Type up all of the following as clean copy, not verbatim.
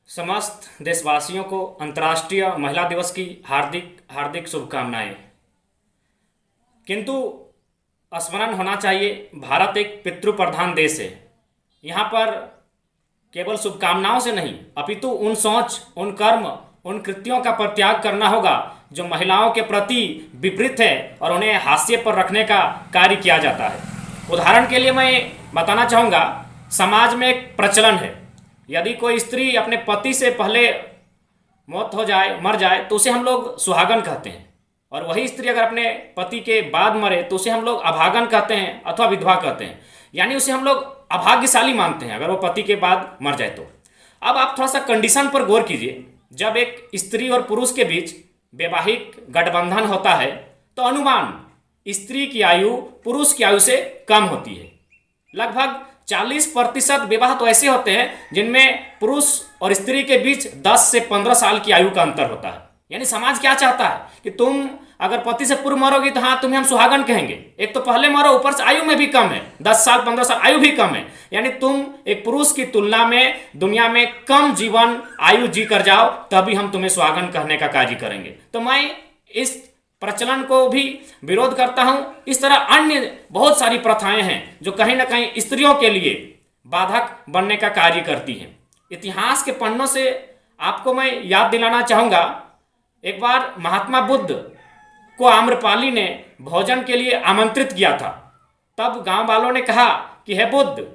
समस्त देशवासियों को अंतर्राष्ट्रीय महिला दिवस की हार्दिक हार्दिक शुभकामनाएं। किंतु स्मरण होना चाहिए, भारत एक पितृप्रधान देश है। यहाँ पर केवल शुभकामनाओं से नहीं अपितु उन सोच, उन कर्म, उन कृत्यों का परित्याग करना होगा जो महिलाओं के प्रति विपरीत है और उन्हें हाशिए पर रखने का कार्य किया जाता है। उदाहरण के लिए मैं बताना चाहूँगा, समाज में एक प्रचलन है, यदि कोई स्त्री अपने पति से पहले मौत हो जाए, मर जाए, तो उसे हम लोग सुहागन कहते हैं, और वही स्त्री अगर अपने पति के बाद मरे तो उसे हम लोग अभागन कहते हैं अथवा विधवा कहते हैं। यानी उसे हम लोग अभाग्यशाली मानते हैं अगर वो पति के बाद मर जाए तो। अब आप थोड़ा सा कंडीशन पर गौर कीजिए, जब एक स्त्री और पुरुष के बीच वैवाहिक गठबंधन होता है तो अनुमान स्त्री की आयु पुरुष की आयु से कम होती है। लगभग 40% विवाह तो ऐसे होते हैं जिनमें पुरुष और स्त्री के बीच 10 से 15 साल की आयु का अंतर होता है। यानी समाज क्या चाहता है कि तुम अगर पति से पूर्व मरोगी तो हाँ, तुम्हें हम सुहागन कहेंगे। एक तो पहले मरो, ऊपर से आयु में भी कम है, 10 साल 15 साल आयु भी कम है। यानी तुम एक पुरुष की तुलना में दुनिया में कम जीवन आयु जी कर जाओ, तभी हम तुम्हें सुहागन कहने का कार्य करेंगे। तो मैं इस प्रचलन को भी विरोध करता हूं। इस तरह अन्य बहुत सारी प्रथाएं हैं जो कहीं ना कहीं स्त्रियों के लिए बाधक बनने का कार्य करती हैं। इतिहास के पन्नों से आपको मैं याद दिलाना चाहूँगा, एक बार महात्मा बुद्ध को आम्रपाली ने भोजन के लिए आमंत्रित किया था। तब गांव वालों ने कहा कि हे बुद्ध,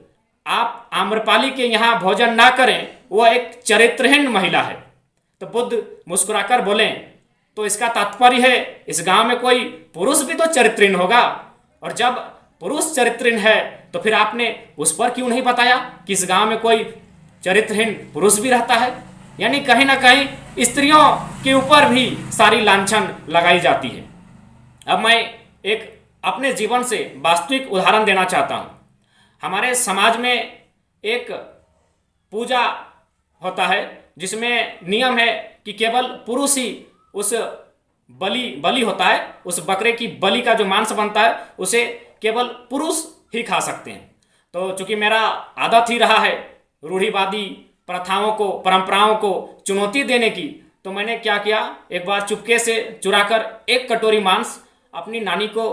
आप आम्रपाली के यहाँ भोजन ना करें, वह एक चरित्रहीन महिला है। तो बुद्ध मुस्कुराकर बोले, तो इसका तात्पर्य है इस गांव में कोई पुरुष भी तो चरित्रहीन होगा, और जब पुरुष चरित्रहीन है तो फिर आपने उस पर क्यों नहीं बताया कि इस गांव में कोई चरित्रहीन पुरुष भी रहता है। यानी कहीं ना कहीं स्त्रियों के ऊपर भी सारी लांछन लगाई जाती है। अब मैं एक अपने जीवन से वास्तविक उदाहरण देना चाहता हूँ। हमारे समाज में एक पूजा होता है जिसमें नियम है कि केवल पुरुष ही उस बलि होता है, उस बकरे की बलि का जो मांस बनता है उसे केवल पुरुष ही खा सकते हैं। तो चूंकि मेरा आदत ही रहा है रूढ़िवादी प्रथाओं को, परंपराओं को चुनौती देने की, तो मैंने क्या किया, एक बार चुपके से चुराकर एक कटोरी मांस अपनी नानी को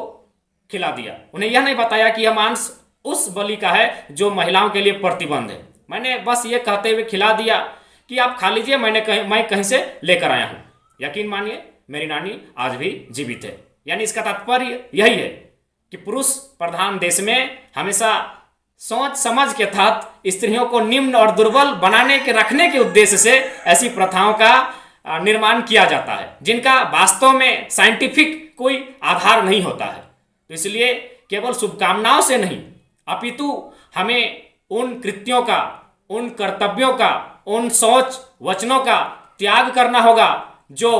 खिला दिया। उन्हें यह नहीं बताया कि यह मांस उस बलि का है जो महिलाओं के लिए प्रतिबंध है। मैंने बस ये कहते हुए खिला दिया कि आप खा लीजिए, मैं कहीं से लेकर आया हूँ। यकीन मानिए मेरी नानी आज भी जीवित है। यानी इसका तात्पर्य यही है कि पुरुष प्रधान देश में हमेशा सोच समझ के तहत स्त्रियों को निम्न और दुर्बल बनाने के रखने के उद्देश्य से ऐसी प्रथाओं का निर्माण किया जाता है जिनका वास्तव में साइंटिफिक कोई आधार नहीं होता है। तो इसलिए केवल शुभकामनाओं से नहीं अपितु हमें उन कृत्यों का, उन कर्तव्यों का, उन सोच वचनों का त्याग करना होगा जो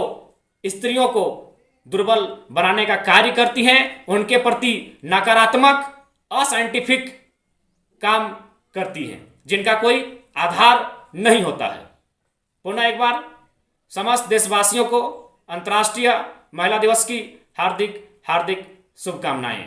स्त्रियों को दुर्बल बनाने का कार्य करती हैं, उनके प्रति नकारात्मक असाइंटिफिक काम करती हैं जिनका कोई आधार नहीं होता है। पुनः एक बार समस्त देशवासियों को अंतर्राष्ट्रीय महिला दिवस की हार्दिक हार्दिक शुभकामनाएं।